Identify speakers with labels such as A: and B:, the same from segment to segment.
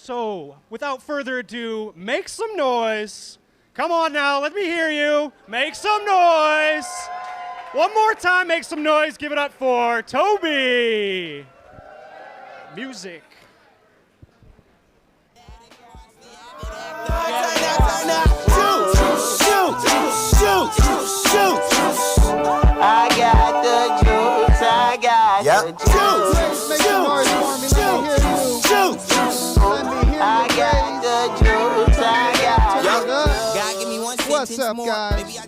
A: So, without further ado, make some noise. Come on now, let me hear you. Make some noise. One more time, make some noise. Give it up for Toby. Music.
B: I got the juice. I got the juice.
C: Make some noise for me. Let me hear you. Let me hear you.
B: I got the juice. I got
C: God, give me one. What's up, guys?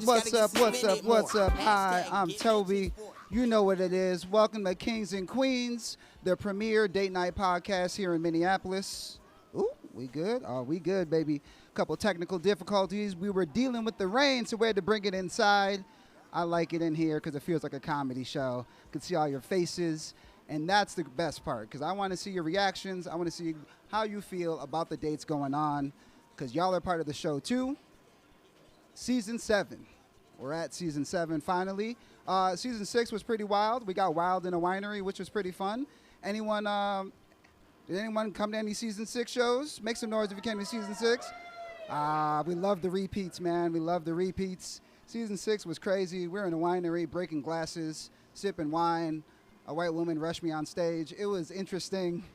C: What's up? Hi, I'm Toby. You know what it is. Welcome to Kings and Queens, the premier date night podcast here in Minneapolis. Ooh, we good? Oh, we good, baby. Couple technical difficulties. We were dealing with the rain, so we had to bring it inside. I like it in here because it feels like a comedy show. You can see all your faces, and that's the best part because I want to see your reactions. I want to see how you feel about the dates going on because y'all are part of the show too. Season 7. We're at Season 7 finally. Season 6 was pretty wild. We got wild in a winery, which was pretty fun. Did anyone come to any Season 6 shows? Make some noise if you came to Season 6. We love the repeats, man. We love the repeats. Season 6 was crazy. We're in a winery, breaking glasses, sipping wine. A white woman rushed me on stage. It was interesting.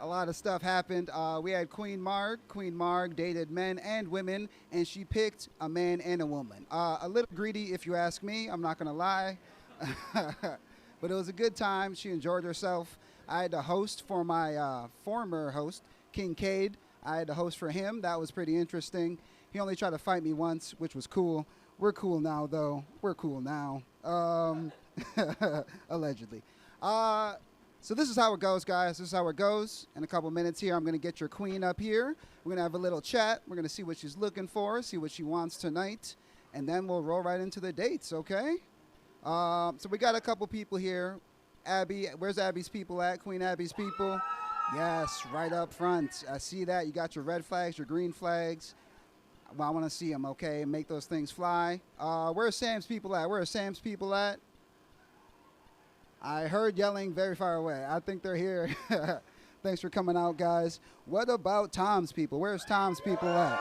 C: A lot of stuff happened. We had Queen Marg. Queen Marg dated men and women, and she picked a man and a woman. A little greedy, if you ask me. I'm not going to lie. But it was a good time. She enjoyed herself. I had to host for my former host, King Cade. I had to host for him. That was pretty interesting. He only tried to fight me once, which was cool. We're cool now, though. We're cool now. Allegedly. So this is how it goes, guys. This is how it goes. In a couple minutes here, I'm going to get your queen up here. We're going to have a little chat. We're going to see what she's looking for, see what she wants tonight, and then we'll roll right into the dates, okay? So we got a couple people here. Abby, where's Abby's people at? Queen Abby's people? Yes, right up front. I see that. You got your red flags, your green flags. Well, I want to see them, okay? Make those things fly. Where's Sam's people at? Where are Sam's people at? I heard yelling very far away. I think they're here. Thanks for coming out, guys. What about Tom's people? Where's Tom's people at?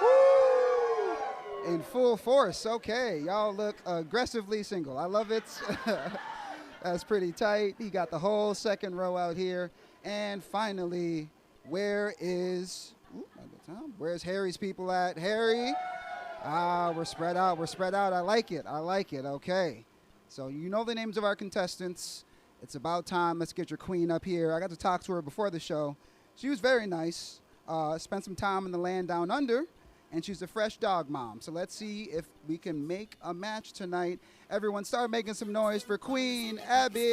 C: Woo! In full force. Okay. Y'all look aggressively single. I love it. That's pretty tight. He got the whole second row out here. And finally, where's Harry's people at? Harry? We're spread out. I like it. Okay. So you know the names of our contestants. It's about time. Let's get your queen up here. I got to talk to her before the show. She was very nice. Spent some time in the land down under. And she's a fresh dog mom. So let's see if we can make a match tonight. Everyone start making some noise for Kween Abby.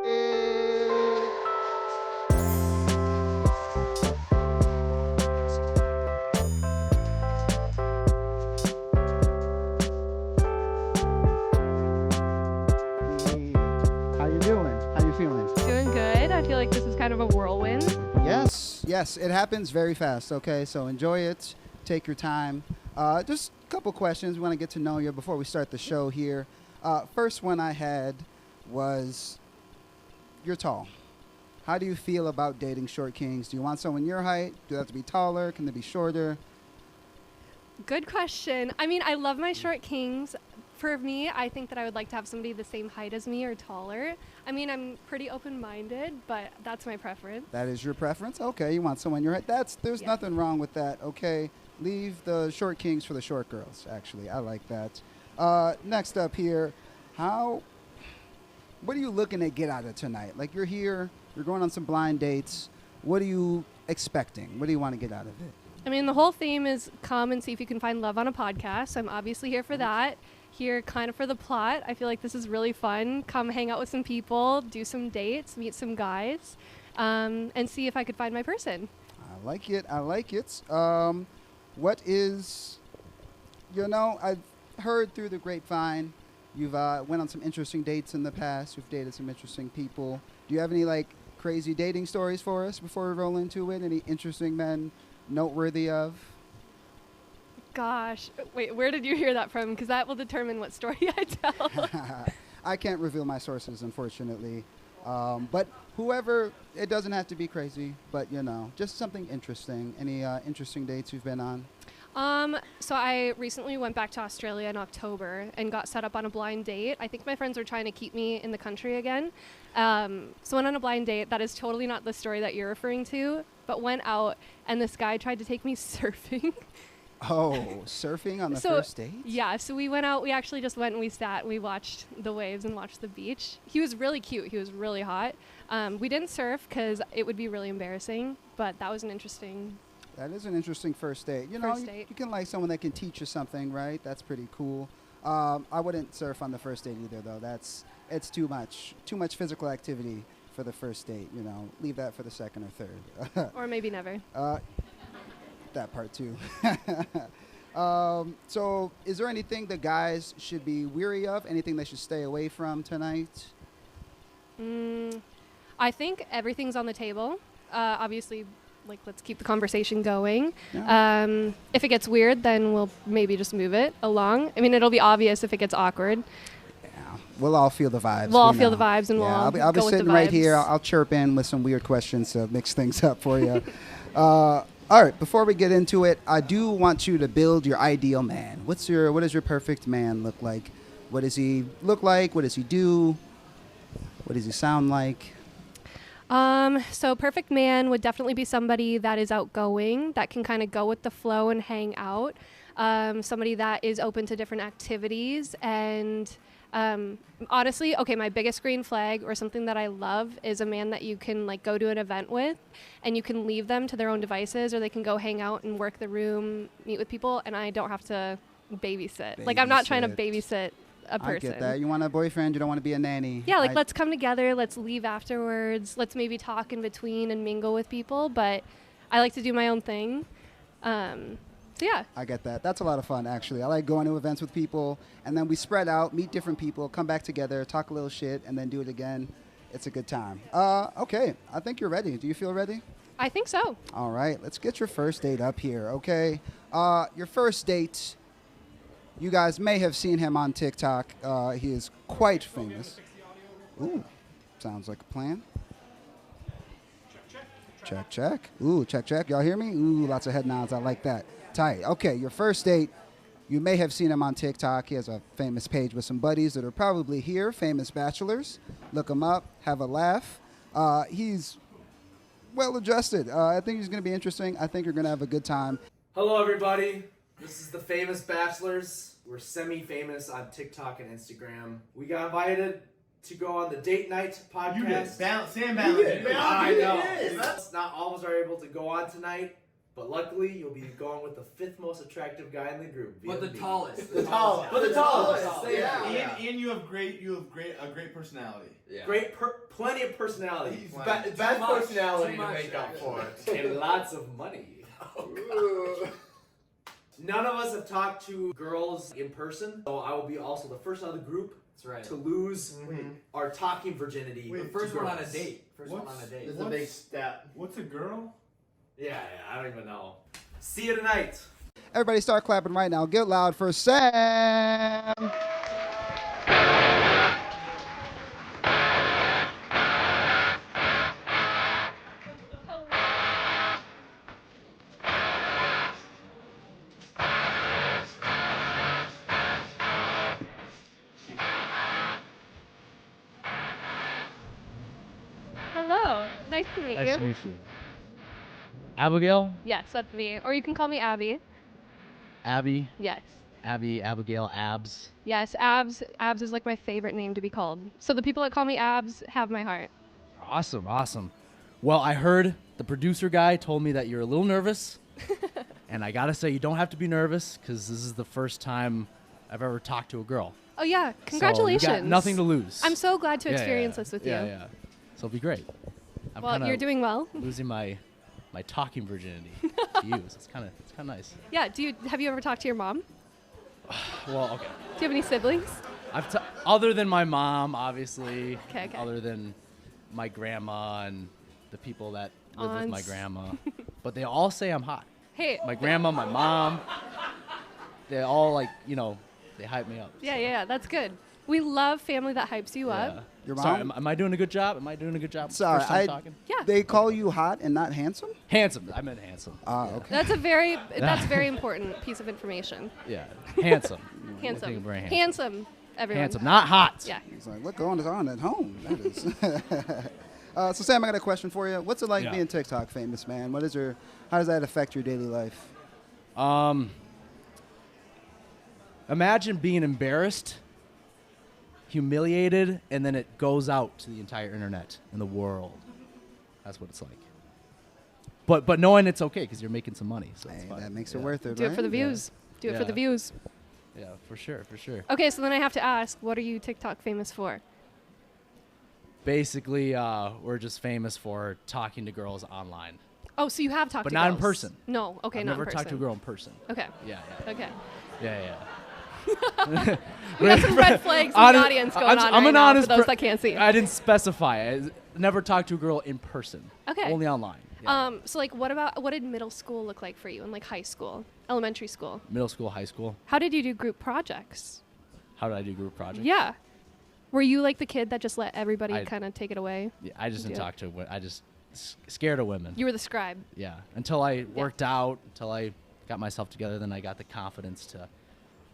D: Like this is kind of a whirlwind.
C: Yes, it happens very fast, okay? So enjoy it. Take your time. Just a couple questions. We want to get to know you before we start the show here. First one I had was, you're tall. How do you feel about dating short kings? Do you want someone your height? Do they have to be taller? Can they be shorter?
D: Good question. I mean, I love my short kings. For me, I think that I would like to have somebody the same height as me or taller. I mean, I'm pretty open-minded, but that's my preference.
C: That is your preference? Okay, you want someone your height. There's nothing wrong with that, okay? Leave the short kings for the short girls, actually. I like that. Next up here, what are you looking to get out of tonight? Like, you're here, you're going on some blind dates. What are you expecting? What do you want to get out of it?
D: I mean, the whole theme is come and see if you can find love on a podcast. I'm obviously here for that. Here kind of for the plot. I feel like this is really fun. Come hang out with some people, do some dates, meet some guys, and see if I could find my person.
C: I like it. What is, I've heard through the grapevine, you've went on some interesting dates in the past. You've dated some interesting people. Do you have any, crazy dating stories for us before we roll into it? Any interesting men noteworthy of?
D: Gosh, wait, where did you hear that from? Because that will determine what story I tell.
C: I can't reveal my sources, unfortunately. But whoever, it doesn't have to be crazy, but just something interesting. Any interesting dates you've been on?
D: So I recently went back to Australia in October and got set up on a blind date. I think my friends were trying to keep me in the country again. So went on a blind date. That is totally not the story that you're referring to, but went out and this guy tried to take me surfing.
C: Oh, surfing on the first date?
D: Yeah, so we went out. We actually just went and we sat and we watched the waves and watched the beach. He was really cute. He was really hot. We didn't surf because it would be really embarrassing, but that was an interesting.
C: That is an interesting first date.
D: First date.
C: You can like someone that can teach you something, right? That's pretty cool. I wouldn't surf on the first date either, though. It's too much physical activity for the first date. Leave that for the second or third.
D: Or maybe never.
C: That part too. So is there anything the guys should be weary of? Anything they should stay away from tonight?
D: I think everything's on the table. Obviously, let's keep the conversation going.
C: Yeah.
D: If it gets weird, then we'll maybe just move it along. I mean, it'll be obvious if it gets awkward.
C: Yeah. We'll all feel the vibes.
D: We'll all feel the vibes, and
C: I'll be
D: go with
C: sitting
D: the
C: right
D: vibes.
C: here. I'll chirp in with some weird questions to mix things up for you. All right. Before we get into it, I do want you to build your ideal man. What does your perfect man look like? What does he look like? What does he do? What does he sound like?
D: So perfect man would definitely be somebody that is outgoing, that can kind of go with the flow and hang out. Somebody that is open to different activities. And honestly, okay, my biggest green flag or something that I love is a man that you can go to an event with and you can leave them to their own devices, or they can go hang out and work the room, meet with people, and I don't have to babysit. I'm not trying to babysit a person.
C: I get that. You want a boyfriend, you don't want to be a nanny.
D: Yeah, let's come together, let's leave afterwards, let's maybe talk in between and mingle with people, but I like to do my own thing. So yeah.
C: I get that. That's a lot of fun, actually. I like going to events with people, and then we spread out, meet different people, come back together, talk a little shit, and then do it again. It's a good time. Okay, I think you're ready. Do you feel ready?
D: I think so.
C: All right, let's get your first date up here, okay? Your first date, you guys may have seen him on TikTok. He is quite famous. Ooh, sounds like a plan. Check, check. Ooh, check, check. Y'all hear me? Ooh, lots of head nods. I like that. Tight. Okay, your first date, you may have seen him on TikTok. He has a famous page with some buddies that are probably here, famous bachelors. Look him up. Have a laugh. He's well-adjusted. I think he's going to be interesting. I think you're going to have a good time.
E: Hello, everybody. This is the Famous Bachelors. We're semi-famous on TikTok and Instagram. We got invited to go on the Date Night podcast.
F: You did. Sam Balance.
E: I know. Not all of us are able to go on tonight, but luckily you'll be going with the fifth most attractive guy in the group.
G: But the tallest.
E: The tallest. But the tallest.
F: Yeah. And you have a great personality.
E: Yeah. Plenty of personality.
F: Plenty.
E: Bad personality to
G: much,
E: make up
G: actually.
E: for it. And lots of money. None of us have talked to girls in person, so I will be also the first out of the group to lose our talking virginity.
G: The first one on a date.
F: It's a big step. What's a girl?
E: Yeah, I don't even know. See you tonight.
C: Everybody start clapping right now. Get loud for Sam.
D: Hello. Nice to meet you.
H: Nice to meet you. Abigail?
D: Yes, that's me. Or you can call me Abby.
H: Abby?
D: Yes.
H: Abby, Abigail, Abs.
D: Yes, Abs. Abs is my favorite name to be called. So the people that call me Abs have my heart.
H: Awesome, awesome. Well, I heard the producer guy told me that you're a little nervous. And I gotta say, you don't have to be nervous, because this is the first time I've ever talked to a girl.
D: Oh yeah,
H: So
D: congratulations.
H: you got nothing to lose.
D: I'm so glad to experience this with you.
H: Yeah. So it'll be great. I'm
D: Well,
H: kinda
D: you're doing well.
H: losing my talking virginity to you. So it's kind of nice.
D: Yeah, have you ever talked to your mom?
H: Well, okay.
D: Do you have any siblings?
H: Other than my mom, obviously.
D: Okay.
H: Other than my grandma and the people that live with my
D: Aunts.
H: grandma. But they all say I'm hot.
D: Hey.
H: My grandma, my mom, they all they hype me up.
D: Yeah, that's good. We love family that hypes you
H: Yeah.
D: up.
C: Your
H: Sorry,
C: mom?
H: am I doing a good job? Am I doing a good job?
C: Sorry,
H: First time talking?
D: Yeah.
C: They call you hot and not handsome?
H: Handsome. I meant handsome.
C: Okay.
D: That's a very important piece of information.
H: Yeah. Handsome. I think
D: Handsome.
H: I'm very
D: Handsome. Everyone.
H: Handsome, not hot.
D: Yeah.
C: It's like, what going on at home? That is. So Sam, I got a question for you. What's it like
H: Yeah.
C: being TikTok famous, man? How does that affect your daily life?
H: Imagine being embarrassed, humiliated, and then it goes out to the entire internet and the world. That's what it's like. But knowing it's okay because you're making some money, so it's
C: Hey,
H: fine.
C: that makes it
H: Yeah.
C: worth it,
D: Do
C: right?
D: it for the views. Do it for
H: Yeah.
D: the views.
H: Yeah, for sure, for sure.
D: Okay, so then I have to ask, what are you TikTok famous for?
H: Basically, we're just famous for talking to girls online.
D: Oh, so you have talked
H: But
D: to
H: not in
D: girls.
H: person.
D: No, okay,
H: I've
D: not
H: never
D: in person.
H: talked to a girl in person.
D: Okay.
H: Yeah, yeah,
D: Okay.
H: yeah.
D: We got some red flags in the audience going on
H: I'm
D: right
H: an
D: now
H: honest
D: for those
H: per-
D: that can't see.
H: I didn't specify. I never talked to a girl in person.
D: Okay.
H: Only online. Yeah.
D: So like what did middle school look like for you and like high school, elementary school?
H: Middle school, high school.
D: How did you do group projects?
H: How did I do group projects?
D: Yeah. Were you like the kid that just let everybody
H: I-
D: kind of take it away?
H: Yeah, I just didn't
D: Yeah.
H: talk to. I just scared of women.
D: You were the scribe.
H: Yeah. Until I worked out, until I got myself together, then I got the confidence to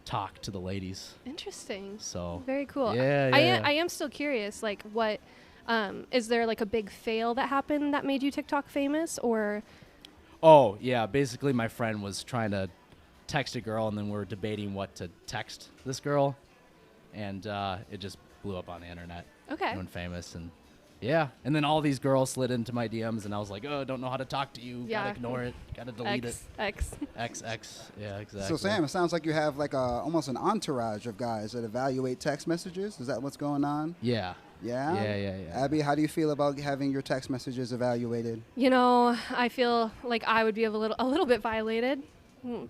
H: talk to the ladies.
D: Interesting.
H: So.
D: Very cool.
H: Yeah,
D: I
H: yeah.
D: am still curious. Like, what is there like a big fail that happened that made you TikTok famous, or?
H: Oh yeah. Basically, my friend was trying to text a girl, and then we were debating what to text this girl, and it just blew up on the internet.
D: Okay.
H: Went famous, and yeah, and then all these girls slid into my DMs, and I was like, oh, don't know how to talk to you.
D: Yeah.
H: Gotta ignore it. Gotta delete
D: X.
H: it. X. Yeah, exactly.
C: So Sam, it sounds like you have like almost an entourage of guys that evaluate text messages. Is that what's going on?
H: Yeah.
C: Yeah?
H: Yeah.
C: Abby, how do you feel about having your text messages evaluated?
D: You know, I feel like I would be a little bit violated.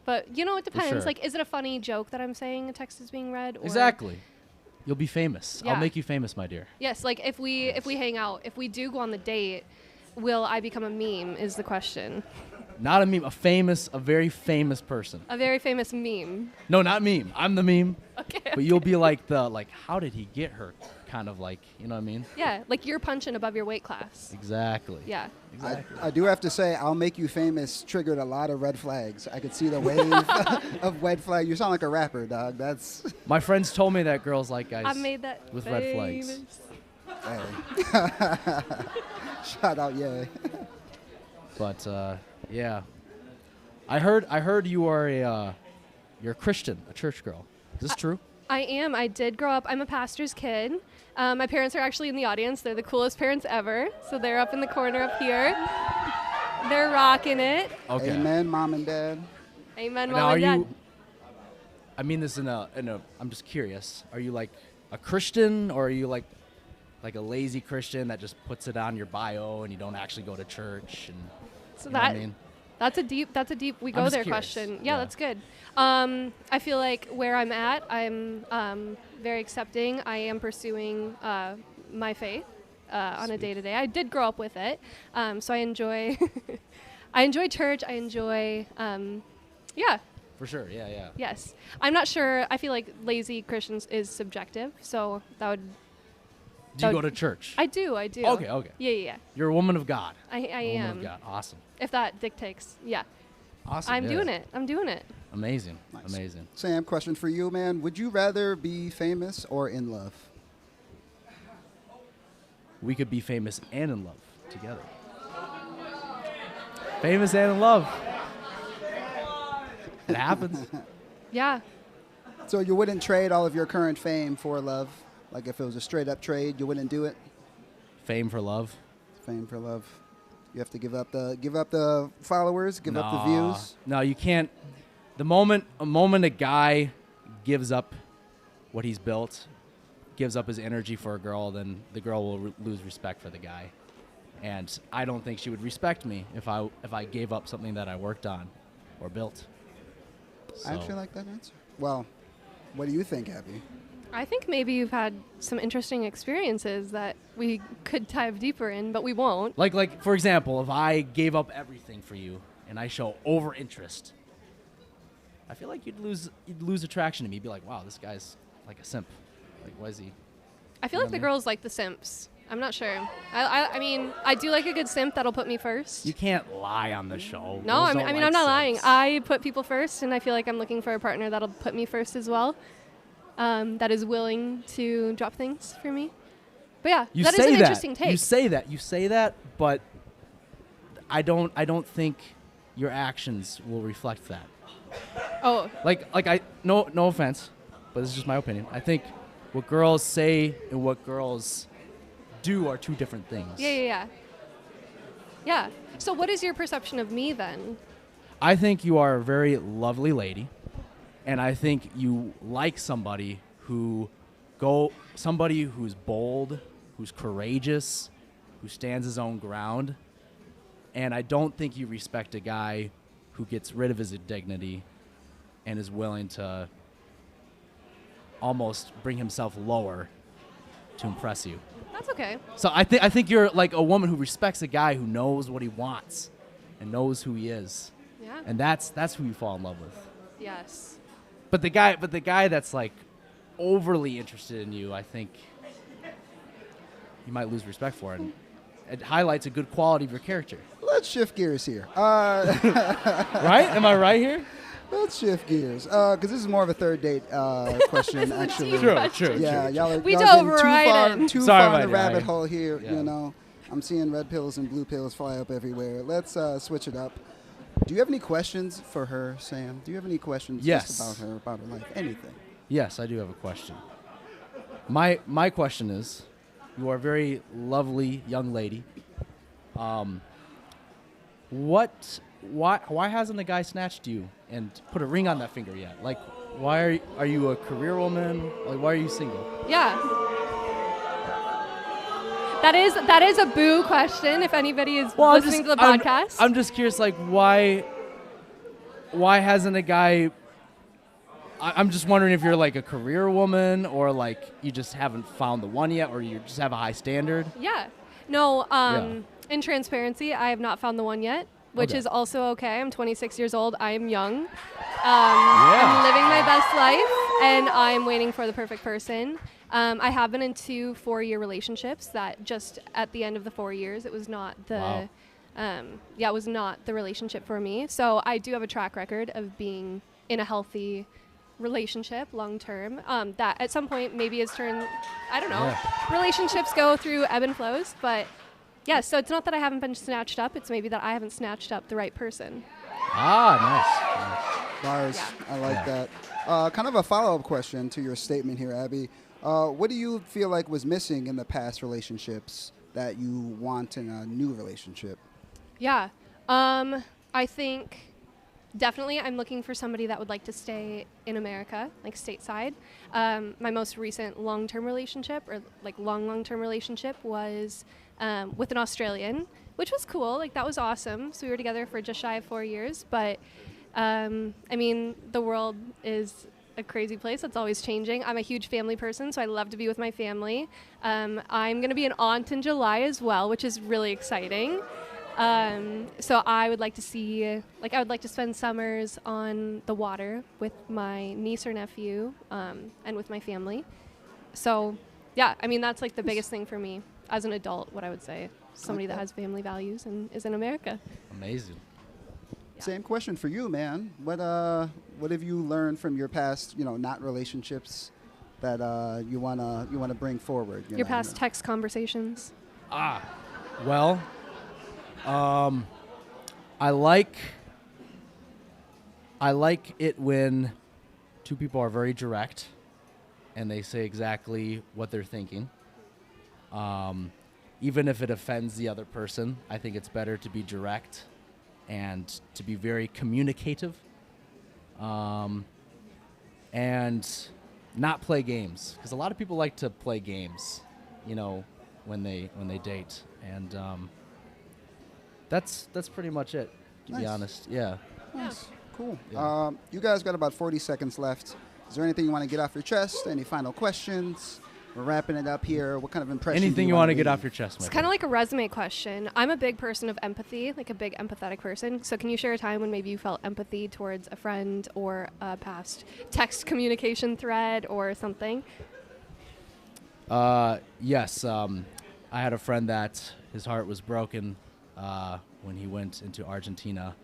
D: But you know, it depends.
H: sure.
D: Like, is it a funny joke that I'm saying a text is being read? Or
H: Exactly. You'll be famous.
D: Yeah.
H: I'll make you famous, my dear.
D: Yes. Like, if we hang out, if we do go on the date, will I become a meme? Is the question.
H: Not a meme. A very famous person.
D: A very famous meme.
H: No, not meme. I'm the meme.
D: Okay.
H: But you'll be like how did he get her? Kind of like, you know what I mean?
D: Yeah, like you're punching above your weight class.
H: Exactly.
D: Yeah.
H: Exactly.
C: I do have to say, I'll make you famous triggered a lot of red flags. I could see the wave of red flag. You sound like a rapper, dog. That's.
H: My friends told me that girls like guys
D: I made that
H: with red flags.
D: famous.
C: Hey. Shout out, yeah.
H: But yeah, I heard you are you're a Christian, a church girl. Is this true?
D: I am. I did grow up. I'm a pastor's kid. My parents are actually in the audience. They're the coolest parents ever. So they're up in the corner up here. They're rocking it.
H: Okay.
C: Amen, mom and dad.
D: Amen,
H: Now,
D: mom
H: are
D: and dad.
H: you? I mean this in a. I'm just curious. Are you like a Christian, or are you like a lazy Christian that just puts it on your bio and you don't actually go to church? And
D: So
H: you know what I
D: that
H: mean?
D: that's a deep we
H: I'm
D: go
H: just
D: there
H: curious.
D: question.
H: Yeah.
D: Yeah, that's good. I feel like where I'm at, I'm very accepting. I am pursuing my faith on a day to day. I did grow up with it, so I enjoy I enjoy church. I enjoy yeah.
H: For sure. Yeah.
D: Yes. I'm not sure. I feel like lazy Christians is subjective, so that would.
H: Do you go to church?
D: I do.
H: Okay.
D: Yeah.
H: You're a woman of God.
D: I
H: A woman
D: am.
H: of God. Awesome.
D: If that dictates, yeah.
H: Awesome.
D: I'm
H: yeah.
D: doing it. I'm doing it.
H: Amazing.
C: Nice.
H: Amazing.
C: Sam, question for you, man. Would you rather be famous or in love?
H: We could be famous and in love together. Famous and in love. It happens.
D: Yeah.
C: So you wouldn't trade all of your current fame for love? Like if it was a straight up trade, you wouldn't do it?
H: Fame for love.
C: Fame for love. You have to give up the followers, give up the
H: Nah.
C: views.
H: No, you can't. A moment a guy gives up what he's built, gives up his energy for a girl, then the girl will lose respect for the guy. And I don't think she would respect me if I gave up something that I worked on or built.
C: I actually like that answer. Well, what do you think, Abby?
D: I think maybe you've had some interesting experiences that we could dive deeper in, but we won't.
H: Like for example, if I gave up everything for you and I show over interest, I feel like you'd lose attraction to me. You'd be like, wow, this guy's like a simp. Like, why is he?
D: I feel like the girls like the simps. I'm not sure. I mean, I do like a good simp that'll put me first.
H: You can't lie on the show.
D: No,
H: Girls
D: I'm
H: don't like
D: not lying.
H: simps.
D: I put people first, and I feel like I'm looking for a partner that'll put me first as well. That is willing to drop things for me. But yeah,
H: You
D: that is
H: say
D: an
H: that.
D: interesting take.
H: You say that, but I don't think your actions will reflect that.
D: Oh,
H: No offense, but this is just my opinion. I think what girls say and what girls do are two different things.
D: yeah. So what is your perception of me then?
H: I think you are a very lovely lady, and I think you like somebody who's bold, who's courageous, who stands his own ground. And I don't think you respect a guy who gets rid of his dignity and is willing to almost bring himself lower to impress you.
D: That's okay.
H: So I think you're like a woman who respects a guy who knows what he wants and knows who he is.
D: Yeah.
H: And that's who you fall in love with.
D: Yes.
H: But the guy that's like overly interested in you, I think you might lose respect for it. And it highlights a good quality of your character.
C: Let's shift gears here.
H: Right? Am I right here?
C: Let's shift gears, because this is more of a third date question, actually.
H: True.
C: Yeah, y'all are
D: We
C: y'all
D: dove
C: getting
D: right in.
C: too
H: Sorry
C: far in
H: about
C: the
H: that.
C: rabbit hole here.
H: Yeah.
C: You know, I'm seeing red pills and blue pills fly up everywhere. Let's switch it up. Do you have any questions for her, Sam? Do you have any questions
H: Yes.
C: just about her life, anything?
H: Yes, I do have a question. My question is, you are a very lovely young lady. Why hasn't a guy snatched you and put a ring on that finger yet? Like, why are you a career woman? Like, why are you single?
D: Yeah. That is a boo question if anybody is listening to the podcast.
H: I'm just curious, like, why hasn't a guy? I'm just wondering if you're like a career woman or like you just haven't found the one yet, or you just have a high standard.
D: Yeah. No, in transparency, I have not found the one yet, which
H: Okay.
D: is also okay. I'm 26 years old. I am young. I'm living my best life, and I'm waiting for the perfect person. I have been in 2 4-year relationships that just at the end of the 4 years, it was not the, it was not the relationship for me. So I do have a track record of being in a healthy relationship long term. That at some point maybe has turned, I don't know.
H: Yeah.
D: Relationships go through ebb and flows, but yeah. So it's not that I haven't been snatched up. It's maybe that I haven't snatched up the right person.
H: Ah, nice.
C: Bars, I like that. Kind of a follow-up question to your statement here, Abby. What do you feel like was missing in the past relationships that you want in a new relationship?
D: Yeah. I think definitely I'm looking for somebody that would like to stay in America, like stateside. My most recent long-term relationship, or like long-term relationship, was with an Australian, which was cool. Like, that was awesome. So we were together for just shy of 4 years. But, I mean, the world is a crazy place. It's always changing. I'm a huge family person, so I love to be with my family. I'm going to be an aunt in July as well, which is really exciting. So I would like to see, like, I would like to spend summers on the water with my niece or nephew, and with my family. So, yeah, I mean, that's like the biggest thing for me as an adult, what I would say. Somebody that has family values and is in America.
H: Amazing.
D: Yeah.
C: Same question for you, man. What have you learned from your past, not relationships, that you wanna bring forward?
D: Your past text conversations.
H: Well, I like it when two people are very direct and they say exactly what they're thinking. Even if it offends the other person, I think it's better to be direct and to be very communicative, and not play games, because a lot of people like to play games, when they date, and that's pretty much it, to be
C: Nice.
H: honest. Yeah.
C: Nice. Cool.
H: Yeah.
C: You guys got about 40 seconds left. Is there anything you want to get off your chest? Any final questions? We're wrapping it up here. What kind of impression?
H: Anything you want to get off your chest,
D: It's kind of like a resume question. I'm a big person of empathy, like a big empathetic person. So can you share a time when maybe you felt empathy towards a friend or a past text communication thread or something?
H: Yes. I had a friend that his heart was broken when he went into Argentina,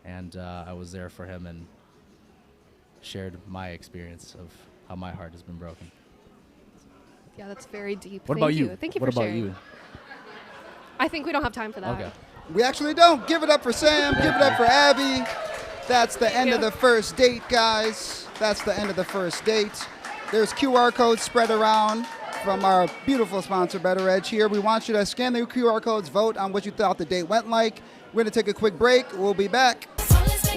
H: and I was there for him and shared my experience of how my heart has been broken.
D: Yeah, that's very deep.
H: What
D: Thank
H: about
D: you.
H: you?
D: Thank you
H: What
D: for
H: about
D: sharing.
H: you?
D: I think we don't have time for that.
H: Okay.
C: We actually don't. Give it up for Sam. Give it up for Abby. That's the end of the first date, guys. That's the end of the first date. There's QR codes spread around from our beautiful sponsor, Better Edge here. We want you to scan the QR codes, vote on what you thought the date went like. We're going to take a quick break. We'll be back.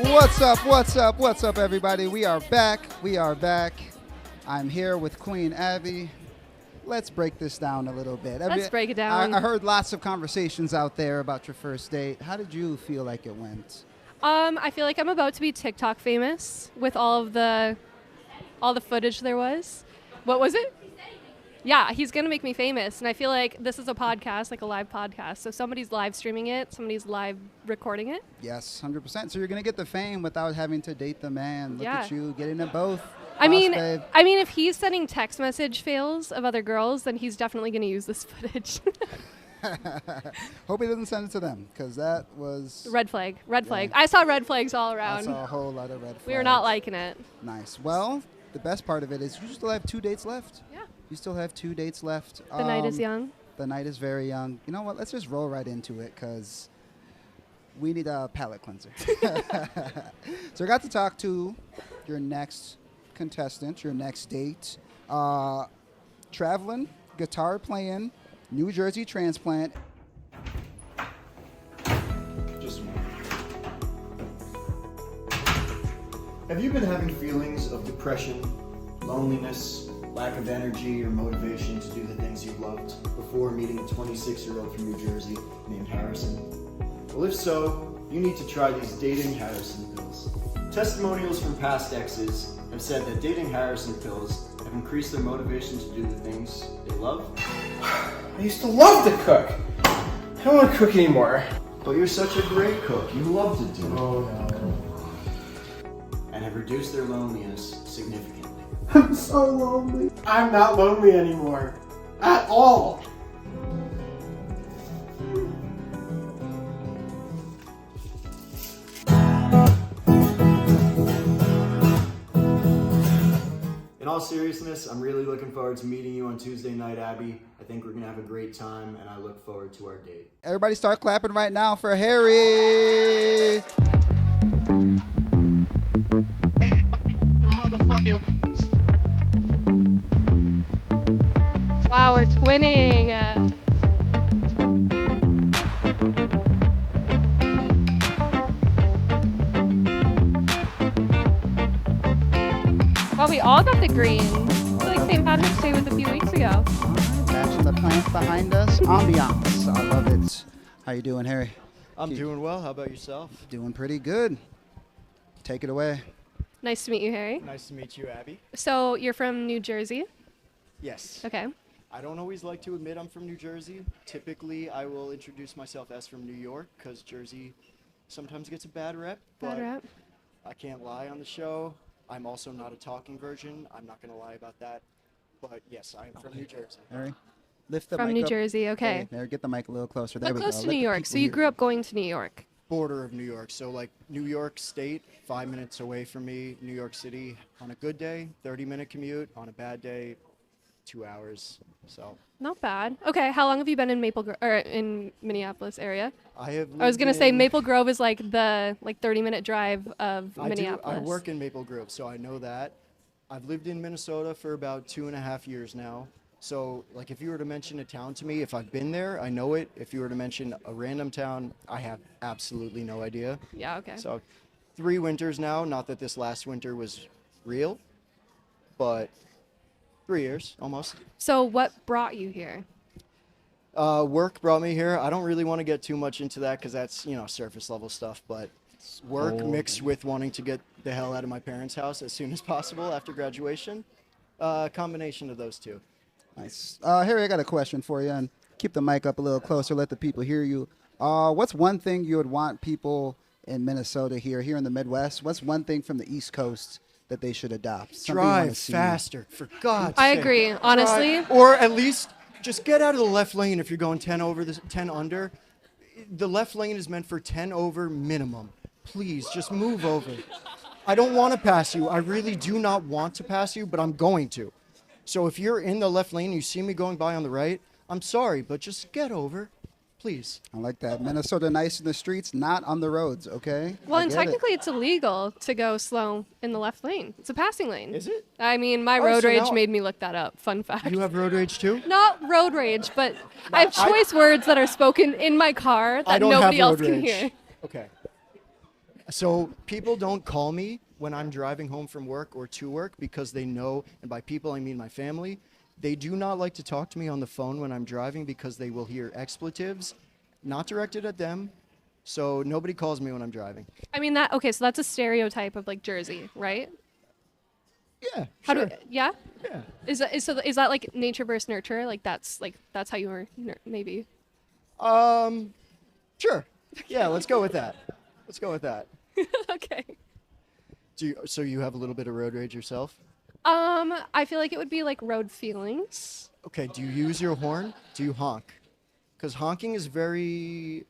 C: What's up, what's up, what's up, everybody? We are back. We are back. I'm here with Kween Abby. Let's break this down a little bit.
D: Let's break it down.
C: I heard lots of conversations out there about your first date. How did you feel like it went?
D: I feel like I'm about to be TikTok famous with all the footage there was. What was it? Yeah, he's going to make me famous. And I feel like this is a podcast, like a live podcast. So somebody's live streaming it, somebody's live recording it.
C: Yes, 100%. So you're going to get the fame without having to date the man. Look
D: Yeah.
C: at you getting them both.
D: I mean,
C: babe.
D: if he's sending text message fails of other girls, then he's definitely going to use this footage.
C: Hope he doesn't send it to them, because that was...
D: Red flag. Red flag. I saw red flags all
C: I
D: around.
C: saw a whole lot of red flags.
D: We were not liking it.
C: Nice. Well, the best part of it is you still have 2 dates left.
D: Yeah.
C: You still have 2 dates left.
D: The night is young.
C: The night is very young. You know what? Let's just roll right into it, because we need a palate cleanser. So I got to talk to your next contestant, your next date. Traveling, guitar playing, New Jersey transplant.
I: Just one. Have you been having feelings of depression, loneliness, lack of energy or motivation to do the things you loved before meeting a 26-year-old from New Jersey named Harrison? Well, if so, you need to try these Dating Harrison pills. Testimonials from past exes have said that dating Harrison pills have increased their motivation to do the things they love.
J: I used to love to cook. I don't want to cook anymore.
I: But you're such a great cook. You love to do it.
J: Oh no.
I: And have reduced their loneliness significantly.
J: I'm so lonely. I'm not lonely anymore. At all.
I: In all seriousness, I'm really looking forward to meeting you on Tuesday night, Abby. I think we're going to have a great time, and I look forward to our date.
C: Everybody start clapping right now for Harry.
D: Wow, we're twinning. Well, we all got the green. It's like St. Patrick's Day was a few weeks ago.
C: Matching the plants behind us. Ambiance. I love it. How you doing, Harry?
I: I'm doing well. How about yourself?
C: Doing pretty good. Take it away.
D: Nice to meet you, Harry.
F: Nice to meet you, Abby.
D: So you're from New Jersey?
F: Yes.
D: Okay.
F: I don't always like to admit I'm from New Jersey. Typically, I will introduce myself as from New York because Jersey sometimes gets a bad rep.
D: Bad
F: but
D: rap.
F: I can't lie on the show. I'm also not a talking version. I'm not going to lie about that. But yes, I am from New Jersey.
C: Harry, lift the
D: From
C: mic
D: New
C: up.
D: Jersey, okay.
C: Hey, there, get the mic a little closer. There
D: But
C: we
D: close
C: go.
D: to
C: Let
D: New
C: the
D: York.
C: people
D: So you
C: hear.
D: grew up going to New York.
F: Border of New York. So like New York State, 5 minutes away from me. New York City on a good day, 30-minute commute. On a bad day, 2 hours. So
D: Not bad. Okay, how long have you been in in Minneapolis area?
F: I
D: I was gonna say Maple Grove is like the 30-minute drive of Minneapolis.
F: I work in Maple Grove, so I know that. I've lived in Minnesota for about 2.5 years now. So, like, if you were to mention a town to me, if I've been there, I know it. If you were to mention a random town, I have absolutely no idea.
D: Yeah, okay.
F: So, 3 winters now. Not that this last winter was real, but 3 years almost.
D: So what brought you here?
F: Work brought me here. I don't really want to get too much into that because that's, surface level stuff, but work mixed with wanting to get the hell out of my parents' house as soon as possible after graduation. Combination of those two.
C: Nice. Harry, I got a question for you, and keep the mic up a little closer. Let the people hear you. What's one thing you would want people in Minnesota here in the Midwest? What's one thing from the East Coast that they should adopt? Something you wanna
F: Drive
C: see?
F: faster, for God's
D: I
F: sake.
D: agree, honestly.
F: Or at least just get out of the left lane if you're going 10 over, 10 under. The left lane is meant for 10 over minimum. Please, just move over. I don't want to pass you. I really do not want to pass you, but I'm going to. So if you're in the left lane and you see me going by on the right, I'm sorry, but just get over, please.
C: I like that. Minnesota nice in the streets, not on the roads, okay?
D: Well,
C: I
D: and
C: get it.
D: technically it's illegal to go slow in the left lane. It's a passing lane.
F: Is it?
D: I mean, my
F: Oh,
D: road
F: so
D: rage
F: now-
D: made me look that up. Fun fact.
F: You have road rage too?
D: Not road rage, but I have choice words that are spoken in my car
F: I
D: that
F: don't
D: nobody
F: have
D: else
F: road
D: can
F: rage.
D: hear.
F: Okay. So people don't call me when I'm driving home from work or to work because they know, and by people I mean my family, they do not like to talk to me on the phone when I'm driving because they will hear expletives, not directed at them. So nobody calls me when I'm driving.
D: I mean that. Okay, so that's a stereotype of like Jersey, right?
F: Yeah.
D: How
F: sure.
D: do? Yeah.
F: Yeah.
D: Is that like nature versus nurture? Like that's how you were maybe.
F: Sure. Yeah, let's go with that. Let's go with that.
D: Okay.
F: So you have a little bit of road rage yourself?
D: I feel like it would be like road feelings.
F: Okay, do you use your horn? Do you honk? Because honking is very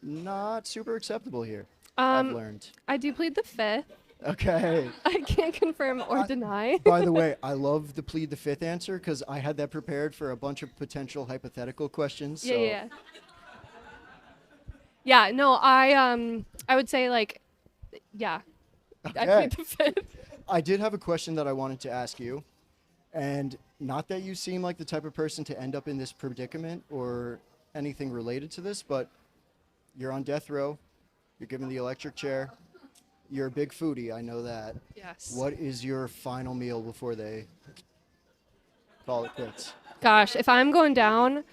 F: not super acceptable here. I've learned.
D: I do plead the fifth.
F: Okay.
D: I can't confirm or deny.
F: By the way, I love the plead the fifth answer because I had that prepared for a bunch of potential hypothetical questions. So.
D: Yeah. Yeah, no, I would say like, yeah, I
F: Okay.
D: plead the fifth.
F: I did have a question that I wanted to ask you, and not that you seem like the type of person to end up in this predicament or anything related to this, but you're on death row, you're given the electric chair, you're a big foodie, I know that.
D: Yes.
F: What is your final meal before they call it quits?
D: Gosh, if I'm going down,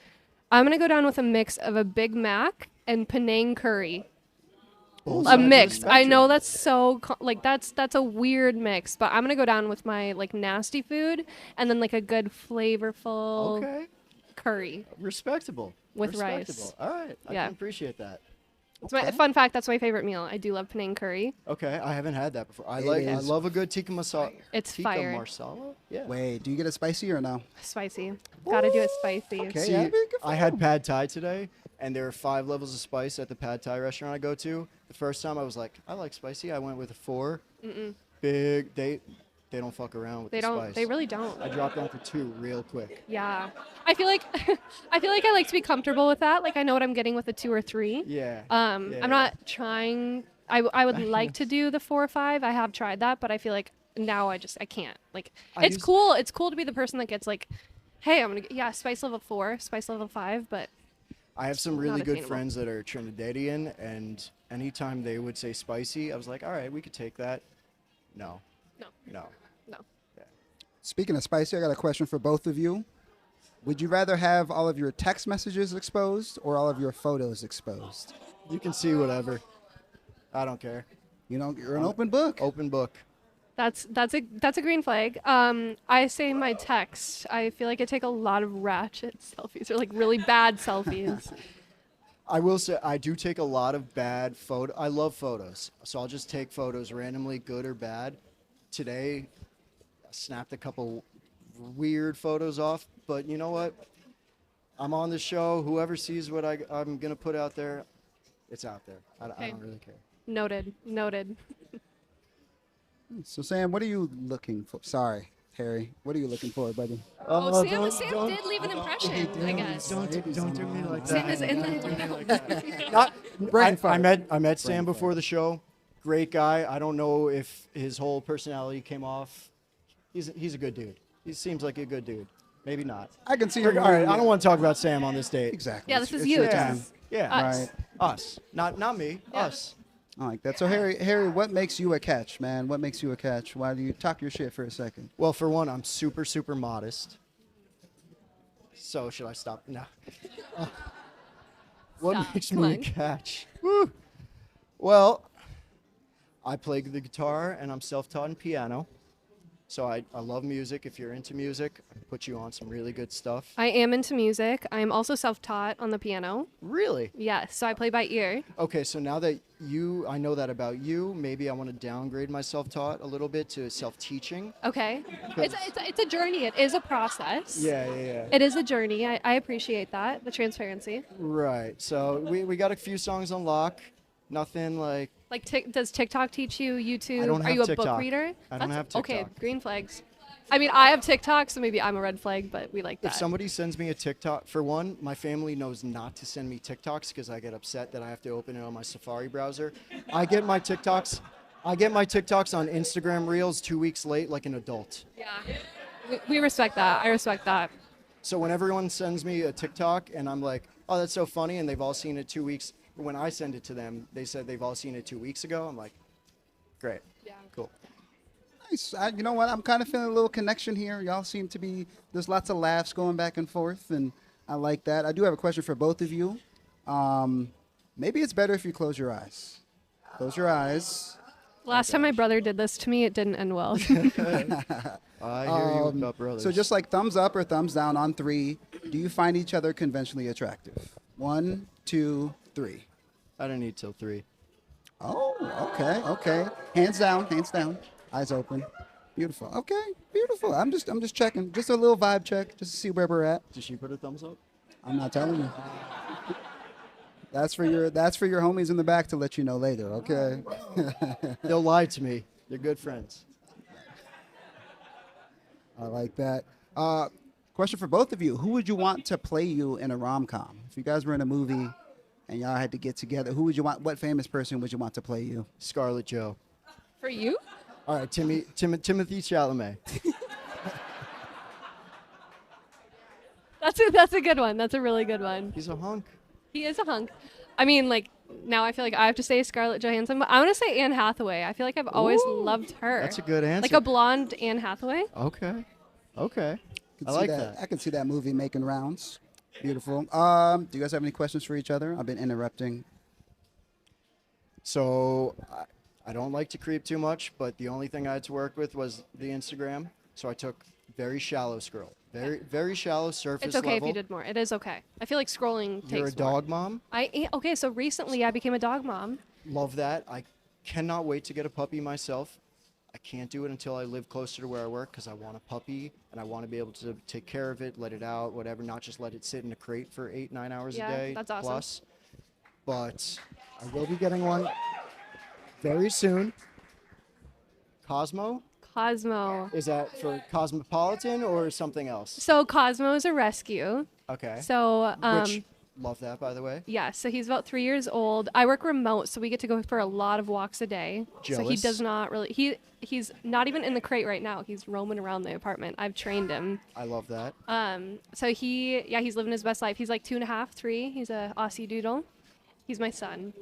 D: I'm gonna go down with a mix of a Big Mac and Penang curry.
F: Both
D: A
F: sides of the
D: mix. I
F: spectrum.
D: know that's so that's a weird mix, but I'm gonna go down with my like nasty food and then like a good flavorful
F: Okay.
D: curry.
F: Respectable.
D: With rice.
F: Respectable. All right. I
D: Yeah.
F: can appreciate that.
D: It's my fun fact. That's my favorite meal. I do love Penang curry.
F: Okay, I haven't had that before. I
C: is
F: love a good tikka masala.
D: It's
F: tikka
D: fire.
F: marsala? Yeah.
C: Wait, do you get it spicy or no?
D: Spicy. Gotta do it spicy.
C: Okay.
F: See,
C: Abby, good for
F: I had
C: you.
F: pad thai today, and there are 5 levels of spice at the pad thai restaurant I go to. The first time I was like, I like spicy. I went with a 4. Big. They don't fuck around with
D: They
F: the
D: don't.
F: spice.
D: They really don't.
F: I dropped down to 2 real quick.
D: Yeah. I feel like I like to be comfortable with that. Like I know what I'm getting with a 2 or 3.
F: Yeah.
D: I'm not trying. I would like to do the 4 or 5. I have tried that, but I feel like now I can't. Like it's cool. It's cool to be the person that gets like, hey, I'm gonna spice level 4, spice level 5, but
F: I have some
D: not
F: really good
D: attainable.
F: friends that are Trinidadian, and anytime they would say spicy, I was like, all right, we could take that. No.
D: No.
F: No.
D: no.
C: Speaking of spicy, I got a question for both of you. Would you rather have all of your text messages exposed or all of your photos exposed?
F: You can see whatever. I don't care.
C: You know, you're an open book.
F: Open book.
D: That's a green flag. I say my text. I feel like I take a lot of ratchet selfies or like really bad selfies.
F: I will say I do take a lot of bad I love photos, so I'll just take photos randomly, good or bad. Today, I snapped a couple weird photos off, but you know what? I'm on the show. Whoever sees what I'm gonna put out there, it's out there. I don't really care.
D: Noted.
C: So, Sam, what are you looking for? Sorry, Harry. What are you looking for, buddy?
D: Oh, Sam did leave an impression, I guess.
F: Don't do me like that.
D: Sam is in the
F: I met Sam before the show. Great guy. I don't know if his whole personality came off. He's a good dude. He seems like a good dude. Maybe not.
C: I can see
F: All
C: you.
F: right, I don't want to talk about Sam on this date.
C: Exactly.
D: Yeah, this is
C: It's
D: you.
C: your
D: This
C: time.
D: is
F: Yeah.
D: us.
C: Right.
F: Us. Not me.
D: Yeah.
F: Us.
C: I like that. So, Harry, what makes you a catch, man? What makes you a catch? Why do you talk your shit for a second?
F: Well, for one, I'm super, super modest. So should I stop? No. What
D: Stop.
F: makes
D: Come
F: me a
D: on.
F: catch? Woo. Well, I play the guitar and I'm self-taught in piano. So I love music. If you're into music, I can put you on some really good stuff.
D: I am into music. I am also self-taught on the piano.
F: Really?
D: Yes, so I play by ear.
F: Okay, so now that I know that about you, maybe I want to downgrade my self-taught a little bit to self-teaching.
D: Okay. It's a journey. It is a process.
F: Yeah.
D: It is a journey. I appreciate that, the transparency.
F: Right. So we got a few songs on lock. Nothing like...
D: Does TikTok teach you YouTube?
F: I don't have
D: Are you a
F: TikTok.
D: book reader?
F: I don't have TikTok.
D: Okay, green flags. I mean, I have TikTok, so maybe I'm a red flag, but we like that.
F: If somebody sends me a TikTok, for one, my family knows not to send me TikToks because I get upset that I have to open it on my Safari browser. I get my TikToks on Instagram Reels 2 weeks late like an adult.
D: Yeah, we respect that. I respect that.
F: So when everyone sends me a TikTok and I'm like, oh, that's so funny, and they've all seen it 2 weeks, when I send it to them, they said they've all seen it 2 weeks ago. I'm like, great.
D: Yeah.
F: Cool.
C: Nice. You know what? I'm kind of feeling a little connection here. Y'all seem to be, there's lots of laughs going back and forth, and I like that. I do have a question for both of you. Maybe it's better if you close your eyes. Close your eyes.
D: Last time my brother did this to me, it didn't end well.
F: I hear you about brothers.
C: So just like thumbs up or thumbs down on 3, do you find each other conventionally attractive? 1, 2, 3.
F: I don't need till 3.
C: Oh, okay. Hands down. Eyes open. Beautiful. Okay, beautiful. I'm just checking. Just a little vibe check, just to see where we're at.
F: Did she put a thumbs up?
C: I'm not telling you. That's for your homies in the back to let you know later, okay?
F: They'll lie to me. They're good friends.
C: I like that. Question for both of you. Who would you want to play you in a rom-com? If you guys were in a movie and y'all had to get together, what famous person would you want to play you?
F: Scarlett Jo.
D: For you?
F: All right, Timothy Chalamet.
D: That's a good one. That's a really good one.
F: He's a hunk.
D: He is a hunk. I mean, like, now I feel like I have to say Scarlett Johansson, but I want to say Anne Hathaway. I feel like I've always loved her.
F: That's a good answer.
D: Like a blonde Anne Hathaway.
F: Okay. I like that.
C: I can see that movie making rounds. Beautiful. Do you guys have any questions for each other? I've been interrupting.
F: So I don't like to creep too much, but the only thing I had to work with was the Instagram. So I took very shallow scroll. Very shallow surface
D: It's okay
F: level.
D: if you did more. It is okay. I feel like scrolling takes
F: You're a dog
D: more.
F: mom?
D: Okay, so recently I became a dog mom.
F: Love that. I cannot wait to get a puppy myself. I can't do it until I live closer to where I work because I want a puppy and I want to be able to take care of it, let it out, whatever, not just let it sit in a crate for 8-9 hours a day.
D: That's awesome.
F: Plus. But I will be getting one very soon. Cosmo? Is that for Cosmopolitan or something else?
D: So Cosmo is a rescue.
F: Okay.
D: So
F: Love that, by the way.
D: Yeah, so he's about 3 years old. I work remote, so we get to go for a lot of walks a day.
F: Jealous.
D: So he does not really he's not even in the crate right now. He's roaming around the apartment. I've trained him.
F: I love that.
D: So he's living his best life. He's like 2.5, 3. He's a Aussie Doodle. He's my son.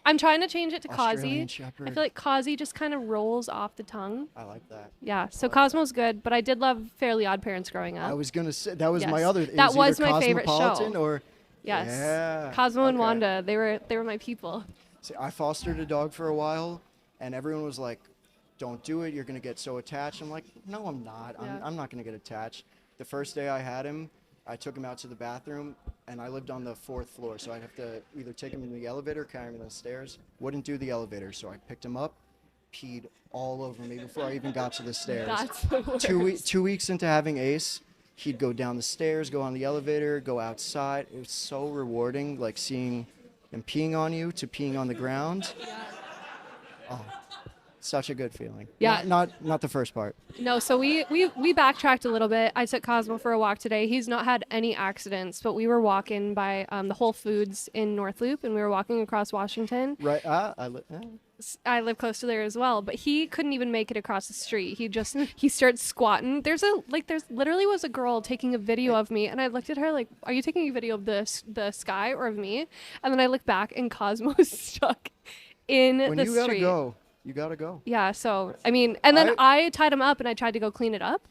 D: I'm trying to change it to
F: Australian
D: Kazi.
F: Shepherd.
D: I feel like Kazi just kind of rolls off the tongue.
F: I like that.
D: Yeah, so Cosmo's good, but I did love Fairly Odd Parents growing up.
F: I was going to say, that was
D: Yes.
F: my other.
D: That was my favorite
F: Cosmopolitan
D: show.
F: Or,
D: Yes.
F: Yeah.
D: Cosmo and
F: Okay.
D: Wanda, they were my people.
F: See, I fostered a dog for a while, and everyone was like, don't do it. You're going to get so attached. I'm like, no, I'm not.
D: Yeah.
F: I'm not going to get attached. The first day I had him, I took him out to the bathroom, and I lived on the 4th floor, so I'd have to either take him in the elevator or carry him down the stairs. Wouldn't do the elevator, so I picked him up, peed all over me before I even got to the stairs.
D: That's the worst.
F: 2 weeks into having Ace, he'd go down the stairs, go on the elevator, go outside. It was so rewarding, like seeing him peeing on you to peeing on the ground. Oh, such a good feeling.
D: Yeah.
F: Not the first part.
D: No, so we backtracked a little bit. I took Cosmo for a walk today. He's not had any accidents, but we were walking by the Whole Foods in North Loop, and we were walking across Washington.
F: Right.
D: I live close to there as well, but he couldn't even make it across the street. He starts squatting. There's literally was a girl taking a video of me, and I looked at her like, "Are you taking a video of the sky or of me?" And then I looked back, and Cosmo's stuck in
F: When
D: the
F: you
D: street.
F: you gotta go.
D: Yeah, so I mean, and then I tied him up and I tried to go clean it up.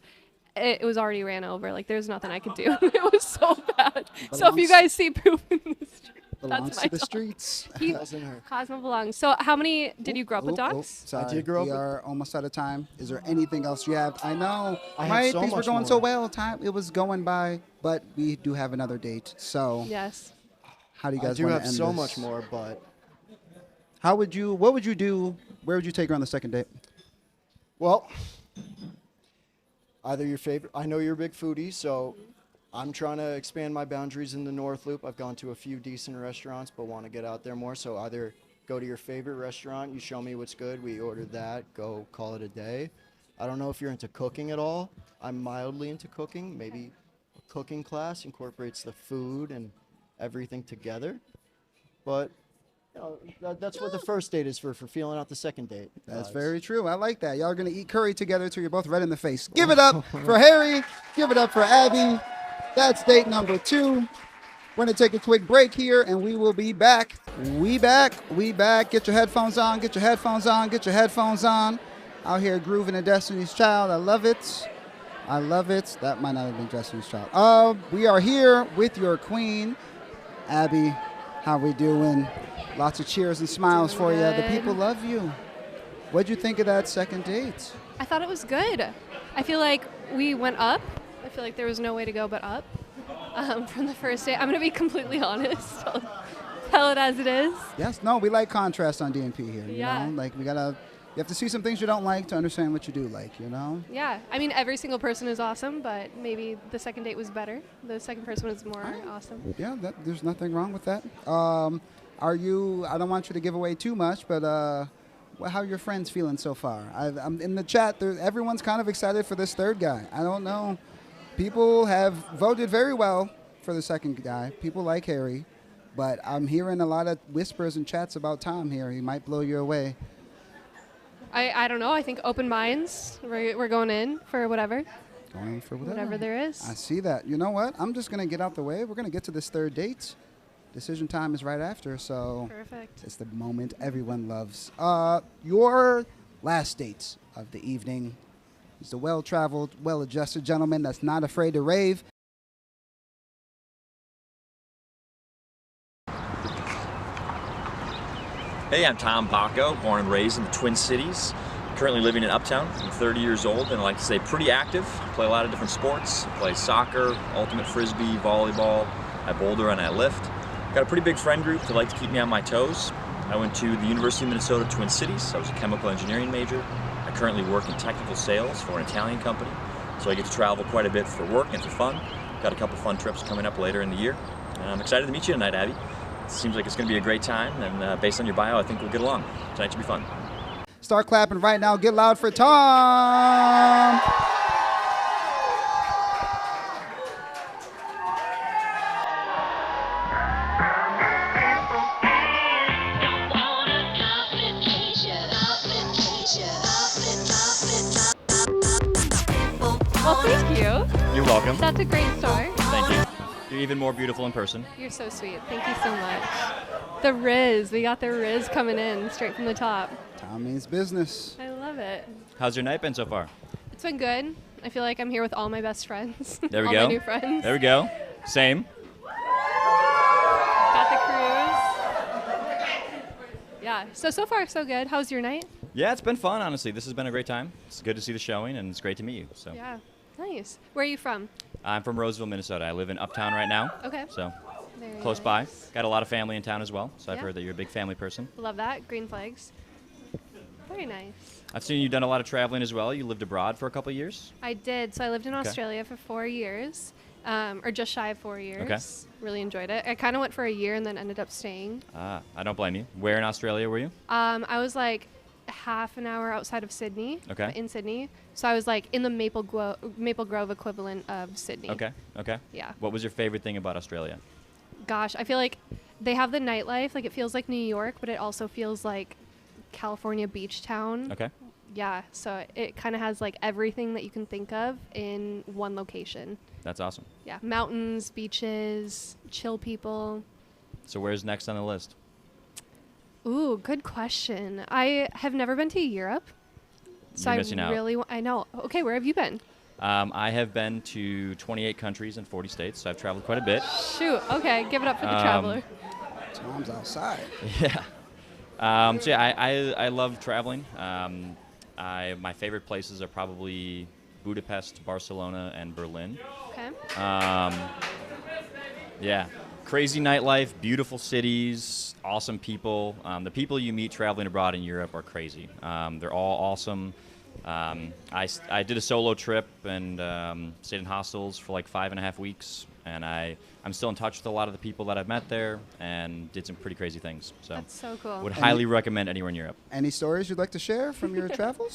D: It was already ran over. Like there's nothing I could do. It was so bad. So if you guys see poop in the street,
C: belongs
D: my
C: to the
D: dog.
C: streets.
D: He,
F: Doesn't hurt.
D: Cosmo belongs. So how many did you grow up with dogs?
C: Sorry,
F: I did grow up
C: we
F: with-
C: are almost out of time. Is there anything else you have? I know,
F: I have
C: right?
F: so
C: Things were
F: much
C: going so
F: more.
C: well. Time it was going by, but we do have another date. So
D: Yes.
C: how do you
F: I
C: guys
F: do
C: want
F: have
C: to end
F: so
C: this?
F: much more, but
C: What would you do? Where would you take her on the second date?
F: well, either your favorite. I know you're a big foodie, so I'm trying to expand my boundaries in the North Loop. I've gone to a few decent restaurants, but want to get out there more. So either go to your favorite restaurant, you show me what's good, we order that, go call it a day. I don't know if you're into cooking at all. I'm mildly into cooking. Maybe a cooking class incorporates the food and everything together. But you know, that's what the first date is for feeling out the second date.
C: That's
F: It's-
C: very true. I like that. Y'all are gonna eat curry together till you're both red in the face. Give it up for Harry. Give it up for Abby. That's date number 2. We're gonna take a quick break here, and we will be back. We back. Get your headphones on. Get your headphones on. Get your headphones on. Out here grooving to Destiny's Child. I love it. I love it. That might not have been Destiny's Child. We are here with your queen, Abby. How we doing? Lots of cheers and smiles
D: Doing
C: for you. The
D: good.
C: people love you. What'd you think of that second date?
D: I thought it was good. I feel like we went up. I feel like there was no way to go but up from the first date. I'm going to be completely honest. I'll tell it as it is.
C: Yes, no, we like contrast on DNP here. You
D: Yeah.
C: know, like you have to see some things you don't like to understand what you do like. You know.
D: Yeah. I mean, every single person is awesome, but maybe the second date was better. The second person was more awesome.
C: Yeah, there's nothing wrong with that. Are you? I don't want you to give away too much, but how are your friends feeling so far? I'm in the chat. Everyone's kind of excited for this third guy. I don't know. People have voted very well for the second guy. People like Harry, but I'm hearing a lot of whispers and chats about Tom here. He might blow you away.
D: I don't know. I think open minds. We're going in for whatever.
C: Going for
D: Whatever there is.
C: I see that. You know what? I'm just going to get out the way. We're going to get to this third date. Decision time is right after, so
D: Perfect.
C: it's the moment everyone loves. Your last date of the evening is the well-traveled, well-adjusted gentleman that's not afraid to rave.
K: Hey, I'm Tom Bacco, born and raised in the Twin Cities. Currently living in Uptown. I'm 30 years old and I like to say pretty active. Play a lot of different sports. Play soccer, ultimate frisbee, volleyball. I boulder and I lift. Got a pretty big friend group that like to keep me on my toes. I went to the University of Minnesota Twin Cities. I was a chemical engineering major. I currently work in technical sales for an Italian company. So I get to travel quite a bit for work and for fun. Got a couple fun trips coming up later in the year. And I'm excited to meet you tonight, Abby. It seems like it's going to be a great time, and based on your bio, I think we'll get along. Tonight should be fun.
C: Start clapping right now. Get loud for Tom.
D: Well, thank you.
K: You're welcome.
D: That's a great start.
K: Thank you. You're even more beautiful in person.
D: You're so sweet. Thank you so much. The Riz. We got the Riz coming in straight from the top.
C: Tom means business.
D: I love it.
K: How's your night been so far?
D: It's been good. I feel like I'm here with all my best friends.
K: There we
D: all
K: go.
D: my new friends.
K: There we go. Same.
D: Got the cruise. Yeah. So far, so good. How's your night?
K: Yeah, it's been fun, honestly. This has been a great time. It's good to see the showing, and it's great to meet you. So
D: Yeah. Nice. Where are you from?
K: I'm from Roseville, Minnesota. I live in Uptown right now.
D: Okay.
K: So
D: Very
K: close by. Got a lot of family in town as well. So I've
D: Yeah.
K: heard that you're a big family person.
D: Love that. Green flags. Very nice.
K: I've seen you've done a lot of traveling as well. You lived abroad for a couple of years.
D: I did. So I lived in
K: Okay.
D: Australia for 4 years, or just shy of 4 years.
K: Okay.
D: Really enjoyed it. I kind of went for a year and then ended up staying.
K: I don't blame you. Where in Australia were you?
D: I was like half an hour outside of Sydney.
K: Okay.
D: In Sydney. So I was like in the Maple Grove equivalent of Sydney.
K: Okay. Okay.
D: Yeah.
K: What was your favorite thing about Australia?
D: Gosh, I feel like they have the nightlife. Like it feels like New York, but it also feels like California beach town.
K: Okay.
D: Yeah. So it kind of has like everything that you can think of in one location.
K: That's awesome.
D: Yeah. Mountains, beaches, chill people.
K: So where's next on the list?
D: Ooh, good question. I have never been to Europe. So
K: You're missing out.
D: I know. Okay, where have you been?
K: I have been to 28 countries and 40 states, so I've traveled quite a bit.
D: Shoot. Okay, give it up for the traveler.
C: Tom's outside.
K: Yeah. So yeah, I love traveling. My favorite places are probably Budapest, Barcelona, and Berlin.
D: Okay.
K: Yeah. Crazy nightlife, beautiful cities, awesome people. The people you meet traveling abroad in Europe are crazy. They're all awesome. I did a solo trip and stayed in hostels for like 5.5 weeks, and I'm still in touch with a lot of the people that I've met there and did some pretty crazy things. So
D: That's so cool.
K: Would highly recommend anywhere in Europe.
C: Any stories you'd like to share from your travels?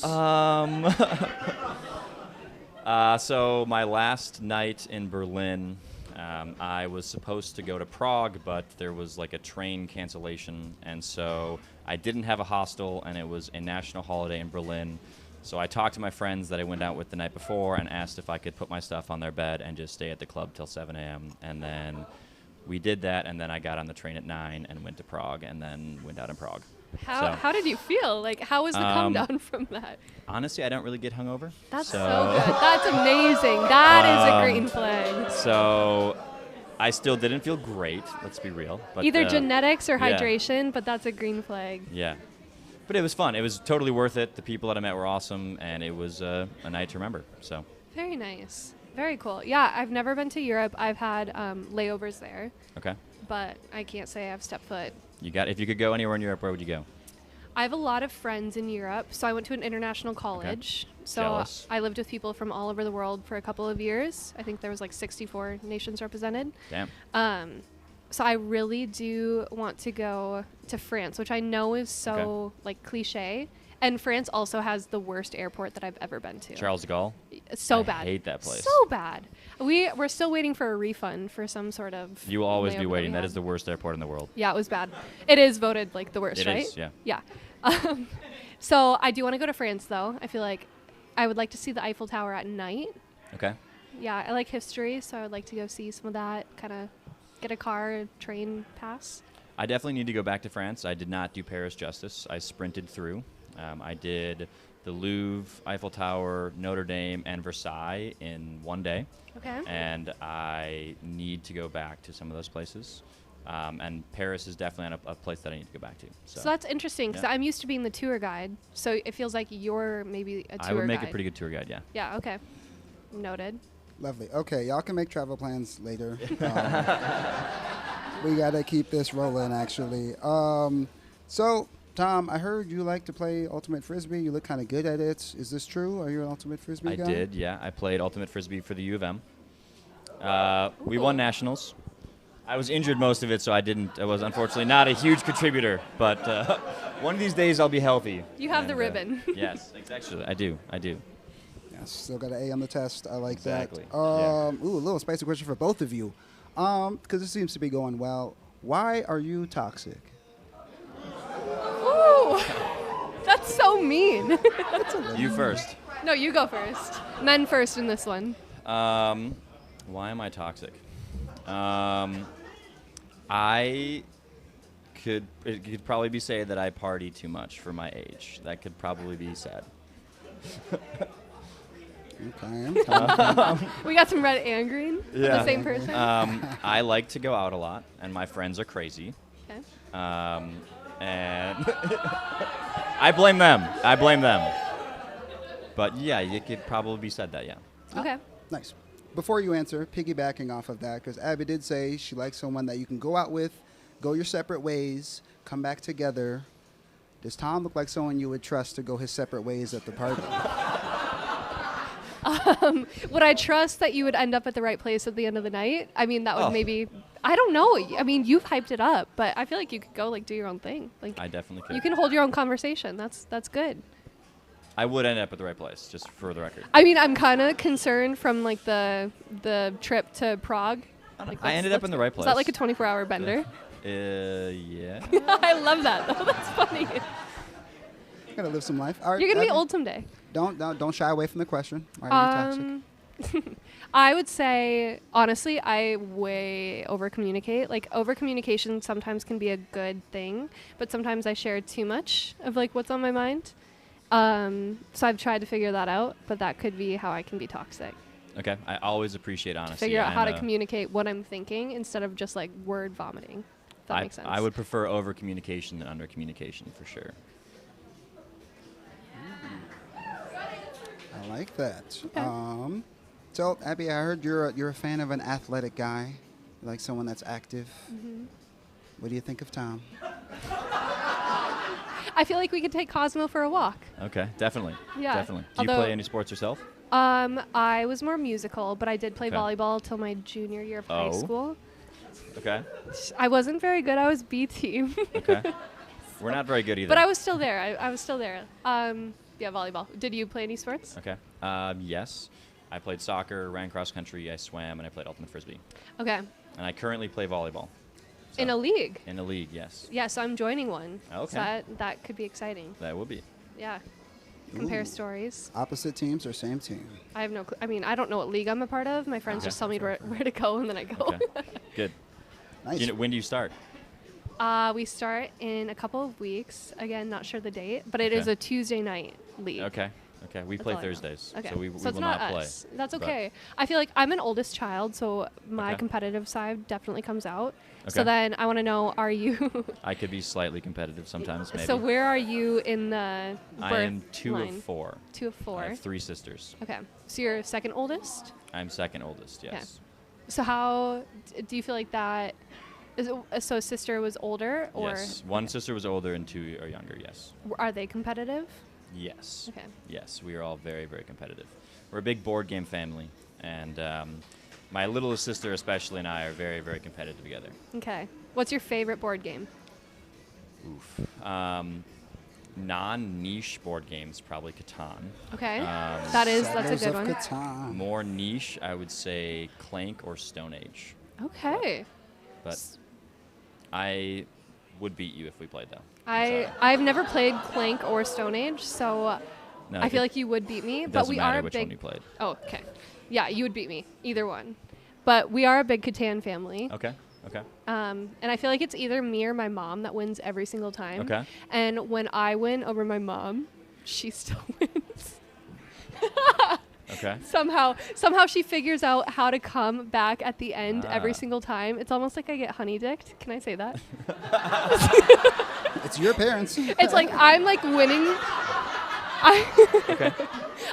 K: So my last night in Berlin, I was supposed to go to Prague, but there was like a train cancellation, and so I didn't have a hostel, and it was a national holiday in Berlin. So I talked to my friends that I went out with the night before and asked if I could put my stuff on their bed and just stay at the club till 7 a.m. And then we did that, and then I got on the train at 9 and went to Prague, and then went out in Prague.
D: How did you feel? Like, how was the come down from that?
K: Honestly, I don't really get hungover.
D: That's so good. That's amazing. That is a green flag.
K: So I still didn't feel great, let's be real. But,
D: either genetics or
K: yeah.
D: hydration, but that's a green flag.
K: Yeah. But it was fun. It was totally worth it. The people that I met were awesome, and it was a night to remember. So.
D: Very nice. Very cool. Yeah, I've never been to Europe. I've had layovers there.
K: Okay.
D: But I can't say I've stepped foot.
K: If you could go anywhere in Europe, where would you go?
D: I have a lot of friends in Europe, so I went to an international college.
K: Okay.
D: So
K: Jealous.
D: I lived with people from all over the world for a couple of years. I think there was like 64 nations represented.
K: Damn.
D: So I really do want to go to France, which I know is so like cliche. And France also has the worst airport that I've ever been to.
K: Charles de Gaulle?
D: So
K: I
D: bad.
K: hate that place.
D: So bad. We're still waiting for a refund for some sort of.
K: You will always be
D: layover
K: waiting.
D: we
K: That
D: had.
K: is the worst airport in the world.
D: Yeah, it was bad. It is voted like the worst,
K: It
D: right?
K: is, yeah.
D: Yeah. So I do want to go to France, though. I feel like I would like to see the Eiffel Tower at night.
K: Okay.
D: Yeah, I like history, so I would like to go see some of that, kind of get a car, train pass.
K: I definitely need to go back to France. I did not do Paris justice. I sprinted through. I did the Louvre, Eiffel Tower, Notre Dame, and Versailles in one day.
D: Okay.
K: And I need to go back to some of those places. And Paris is definitely a place that I need to go back to.
D: So that's interesting, because I'm used to being the tour guide. So it feels like you're maybe a tour guide.
K: I would make a pretty good tour guide, yeah.
D: Yeah, okay. Noted.
C: Lovely. Okay, y'all can make travel plans later. We got to keep this rolling, actually. So, Tom, I heard you like to play Ultimate Frisbee. You look kind of good at it. Is this true? Are you an Ultimate Frisbee guy?
K: I did, yeah. I played Ultimate Frisbee for the U of M. We won nationals. I was injured most of it, so I was unfortunately not a huge contributor. But one of these days I'll be healthy.
D: You have the ribbon.
K: Yes, exactly. I do.
C: Yes, still got an A on the test. I like
K: Exactly.
C: that. Ooh, a little spicy question for both of you. Because it seems to be going well. Why are you toxic?
D: Ooh, that's so mean.
K: You first.
D: No, you go first. Men first in this one.
K: Why am I toxic? It could probably be said that I party too much for my age. That could probably be said.
C: Okay,
D: we got some red and green from the same person.
K: I like to go out a lot, and my friends are crazy.
D: Okay.
K: And I blame them. But yeah, it could probably be said that, yeah.
D: Okay.
C: Nice. Before you answer, piggybacking off of that, because Abby did say she likes someone that you can go out with, go your separate ways, come back together. Does Tom look like someone you would trust to go his separate ways at the party?
D: Would I trust that you would end up at the right place at the end of the night? I mean, that would maybe. I don't know. I mean, you've hyped it up, but I feel like you could go do your own thing.
K: I definitely could.
D: You can hold your own conversation. That's good.
K: I would end up at the right place, just for the record.
D: I mean, I'm kind of concerned from like the trip to Prague.
K: I ended up in the right place.
D: Is that like a 24-hour bender?
K: Yeah.
D: I love that though. That's funny.
C: Gotta live some life. All right,
D: You're gonna be
C: Abby,
D: old someday.
C: Don't shy away from the question. Why are you toxic?
D: I would say, honestly, I way over-communicate. Like, over-communication sometimes can be a good thing, but sometimes I share too much of, like, what's on my mind. So I've tried to figure that out, but that could be how I can be toxic.
K: Okay. I always appreciate honesty.
D: Figure out how to communicate what I'm thinking instead of just, like, word vomiting. that makes sense.
L: I would prefer over communication than under communication for sure.
C: I like that.
D: Okay.
C: So, Abby, I heard you're a fan of an athletic guy. You like someone that's active.
D: Mm-hmm.
C: What do you think of Tom?
D: I feel like we could take Cosmo for a walk.
L: Okay, definitely.
D: Yeah.
L: Definitely. Do you
D: Although-
L: play any sports yourself?
D: I was more musical, but I did play
L: Okay.
D: volleyball till my junior year of high
L: Oh.
D: school.
L: Okay.
D: I wasn't very good. I was B team.
L: Okay. We're not very good either.
D: But I was still there. I was still there. Yeah, volleyball. Did you play any sports?
L: Okay. Yes. I played soccer, ran cross country, I swam, and I played ultimate frisbee.
D: Okay.
L: And I currently play volleyball.
D: In a league?
L: In a league, yes.
D: Yeah, so I'm joining one.
L: Okay.
D: So that could be exciting.
L: That would be.
D: Yeah. Compare
C: Ooh.
D: Stories.
C: Opposite teams or same team?
D: I have no clue. I mean, I don't know what league I'm a part of. My friends
L: Okay.
D: just tell me where to go, and then I go.
L: Okay. Good.
C: Nice.
L: Do you know, when do you start?
D: We start in a couple of weeks. Again, not sure the date, but it is
L: Okay.
D: a Tuesday night league.
L: Okay. Okay. We
D: Of
L: play
D: volleyball.
L: Thursdays.
D: Okay.
L: So we
D: it's
L: will not play.
D: us. That's
L: but-
D: okay. I feel like I'm an oldest child, so my
L: Okay.
D: competitive side definitely comes out. So
L: Okay.
D: then I want to know, are you...
L: I could be slightly competitive sometimes, maybe.
D: So where are you in the birth
L: I am 2
D: line?
L: of 4.
D: 2 of 4.
L: I have 3 sisters.
D: Okay. So you're second oldest?
L: I'm second oldest, yes.
D: So how do you feel like that... So sister was older, or
L: Yes. One sister was older and 2 are younger, yes.
D: are they competitive?
L: Yes.
D: Okay.
L: Yes, we are all very, very competitive. We're a big board game family, and my littlest sister especially and I are very, very competitive together.
D: Okay. What's your favorite board game?
L: Oof. Non-niche board games, probably Catan.
D: Okay. That's a
C: Settlers
D: good
C: of
D: one.
C: Catan.
L: More niche, I would say Clank or Stone Age.
D: Okay.
L: But I would beat you if we played, though.
D: I've never played Clank or Stone Age, so
L: No,
D: I feel
L: it
D: like you would beat me. But
L: doesn't
D: we
L: matter
D: are a
L: which
D: big.
L: one you played.
D: Oh, okay. Yeah, you would beat me, either one. But we are a big Catan family.
L: Okay. Okay.
D: And I feel like it's either me or my mom that wins every single time.
L: Okay.
D: And when I win over my mom, she still wins.
L: Okay.
D: Somehow she figures out how to come back at the end every single time. It's almost like I get honey-dicked. Can I say that?
C: It's your parents.
D: It's like I'm like winning.
L: Okay.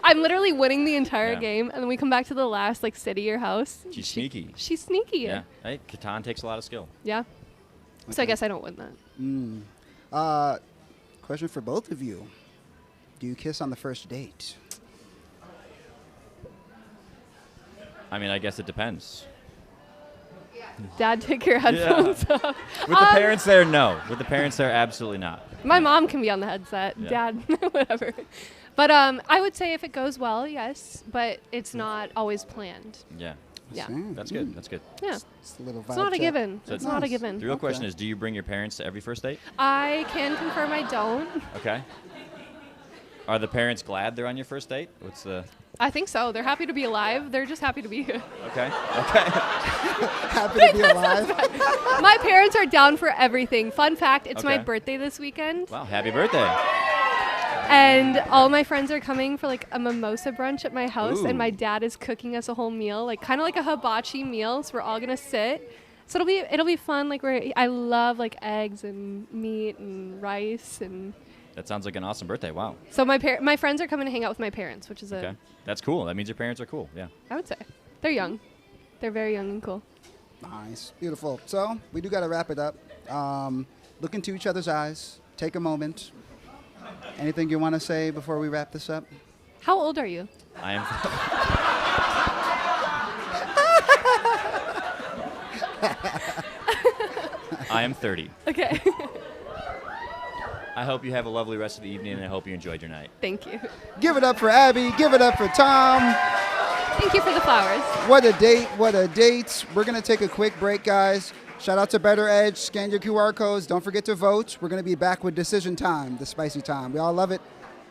D: I'm literally winning the entire
L: Yeah.
D: game, and then we come back to the last like city or house.
L: She's sneaky.
D: She's sneaky.
L: Yeah. Hey, Catan takes a lot of skill.
D: Yeah. So I guess I don't win that.
C: Question for both of you. Do you kiss on the first date?
L: I mean, I guess it depends.
D: Dad, take your headphones off.
L: With the parents there, no. With the parents there, absolutely not.
D: My mom can be on the headset.
L: Yeah.
D: Dad, whatever. But I would say if it goes well, yes. But it's not always planned.
L: Yeah.
D: Yeah.
L: That's good. That's good.
D: Yeah.
C: Just a little vibe
D: It's not a
C: check.
D: given.
L: So
D: It's not a given.
L: The real question is, do you bring your parents to every first date?
D: I can confirm I don't.
L: Okay. Are the parents glad they're on your first date? What's the...
D: I think so. They're happy to be alive. They're just happy to be here.
L: Okay. Okay.
C: Happy to be alive.
D: My parents are down for everything. Fun fact, it's my
L: Okay.
D: birthday this weekend.
L: Wow. Happy birthday.
D: And all my friends are coming for like a mimosa brunch at my house,
L: Ooh.
D: and my dad is cooking us a whole meal, like kind of like a hibachi meal. So we're all gonna sit. So it'll be fun. Like I love like eggs and meat and rice, and
L: That sounds like an awesome birthday. Wow.
D: so my friends are coming to hang out with my parents, which is
L: Okay. That's cool. That means your parents are cool. Yeah.
D: I would say they're young. They're very young and cool.
C: Nice. Beautiful. So we do got to wrap it up. Look into each other's eyes. Take a moment. Anything you want to say before we wrap this up?
D: How old are you?
L: I am. I am 30.
D: Okay.
L: I hope you have a lovely rest of the evening, and I hope you enjoyed your night.
D: Thank you.
C: Give it up for Abby. Give it up for Tom.
D: Thank you for the flowers.
C: What a date. What a date. We're going to take a quick break, guys. Shout out to Better Edge. Scan your QR codes. Don't forget to vote. We're going to be back with decision time, the spicy time. We all love it.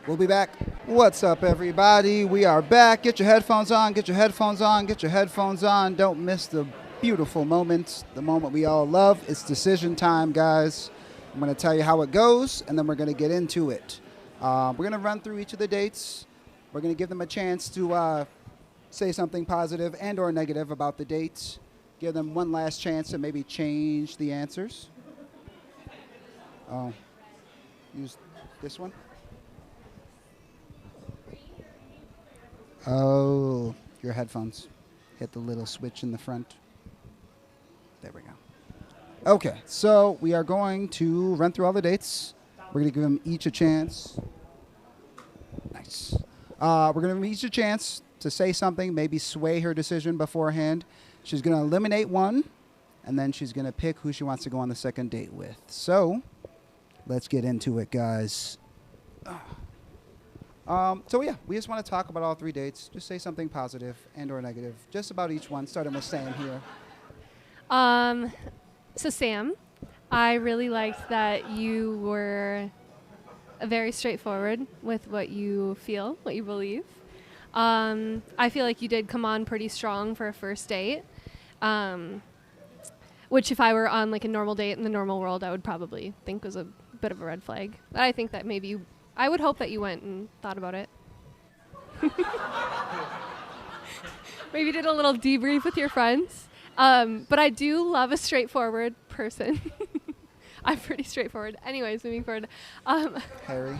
C: We'll be back. What's up, everybody? We are back. Get your headphones on. Get your headphones on. Get your headphones on. Don't miss the beautiful moments, the moment we all love. It's decision time, guys. I'm going to tell you how it goes, and then we're going to get into it. We're going to run through each of the dates. We're going to give them a chance to say something positive and or negative about the dates. Give them one last chance to maybe change the answers. Oh. Use this one? Oh, your headphones. Hit the little switch in the front. There we go. Okay, so we are going to run through all the dates. We're going to give them each a chance. Nice. We're going to give them each a chance to say something, maybe sway her decision beforehand. She's going to eliminate one, and then she's going to pick who she wants to go on the second date with. So let's get into it, guys. So yeah, we just want to talk about all 3 dates. Just say something positive and or negative, just about each one, starting with Sam here.
D: So Sam, I really liked that you were very straightforward with what you feel, what you believe. I feel like you did come on pretty strong for a first date, which if I were on like a normal date in the normal world, I would probably think was a bit of a red flag. But I think that maybe I would hope that you went and thought about it. Maybe did a little debrief with your friends. But I do love a straightforward person. I'm pretty straightforward. Anyways, moving forward.
C: Harry?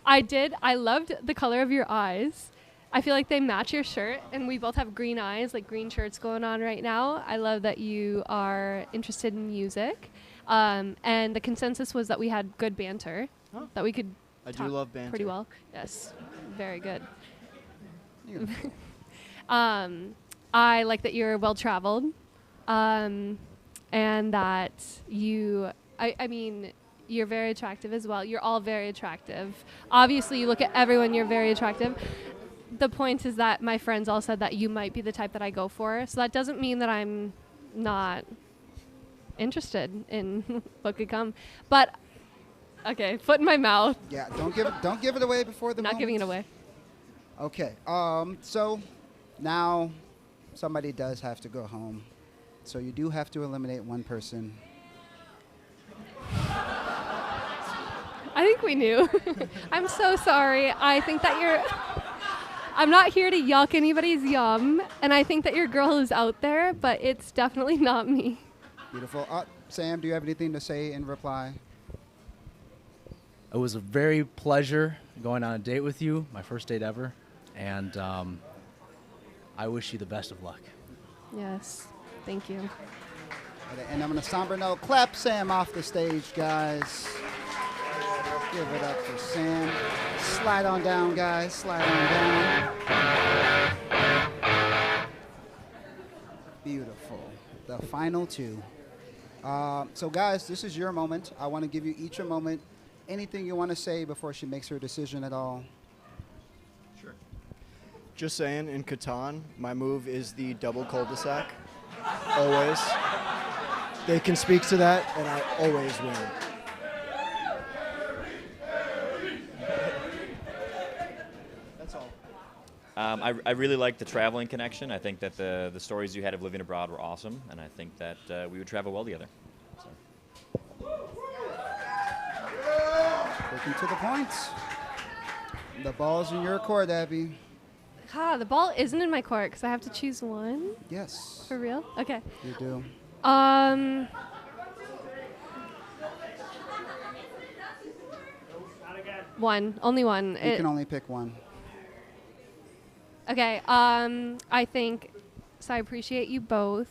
D: I loved the color of your eyes. I feel like they match your shirt, and we both have green eyes, like green shirts going on right now. I love that you are interested in music. And the consensus was that we had good banter, that we could
F: I do love banter.
D: pretty well. Yes, very good. I like that you're well-traveled, and that I mean, you're very attractive as well. You're all very attractive. Obviously, you look at everyone, you're very attractive. The point is that my friends all said that you might be the type that I go for. So that doesn't mean that I'm not interested in what could come. But, okay, foot in my mouth.
C: Yeah, don't give it away before the
D: Not
C: moment.
D: giving it away.
C: Okay, so now somebody does have to go home. So you do have to eliminate one person.
D: I think we knew. I'm so sorry. I think that I'm not here to yuck anybody's yum, and I think that your girl is out there, but it's definitely not me.
C: Beautiful. Sam, do you have anything to say in reply?
H: It was a very pleasure going on a date with you, my first date ever, and I wish you the best of luck.
D: Yes, thank you.
C: And I'm going to somber note, clap Sam off the stage, guys. Give it up for Sam. Slide on down, guys. Slide on down. Beautiful. The final 2. So, guys, this is your moment. I want to give you each a moment. Anything you want to say before she makes her decision at all?
F: Sure. Just saying, in Catan, my move is the double cul-de-sac. Always. They can speak to that, and I always win. That's all.
L: I really like the traveling connection. I think that the stories you had of living abroad were awesome, and I think that we would travel well together. So.
C: Looking to the points. The ball's in your court, Abby.
D: The ball isn't in my court because I have to choose one.
C: Yes.
D: For real? Okay.
C: You do.
D: One. Only one.
C: You can only pick one.
D: Okay. I think, so I appreciate you both.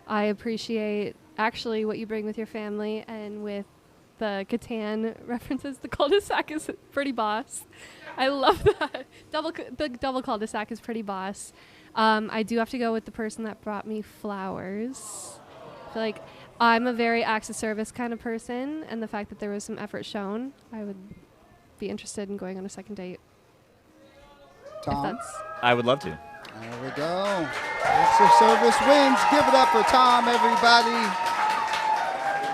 D: I appreciate actually what you bring with your family and with the Catan references. The cul-de-sac is pretty boss. I love that. The double cul-de-sac is pretty boss. I do have to go with the person that brought me flowers. I feel like I'm a very acts of service kind of person, and the fact that there was some effort shown, I would be interested in going on a second date.
C: Tom?
L: I would love to.
C: There we go. Acts of service wins. Give it up for Tom, everybody.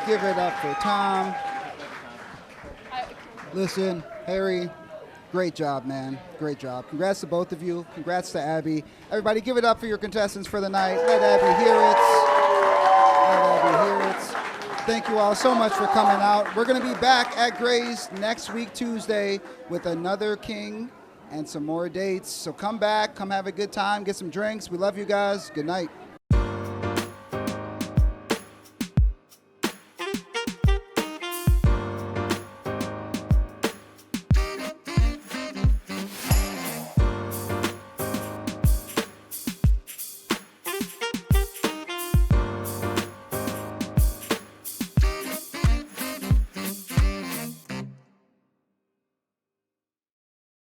C: Give it up for Tom. Listen, Harry, great job, man. Great job. Congrats to both of you. Congrats to Abby. Everybody, give it up for your contestants for the night. Let Abby hear it. Let Abby hear it. Thank you all so much for coming out. We're going to be back at Gray's next week, Tuesday, with another king and some more dates. So come back, come have a good time, get some drinks. We love you guys. Good night.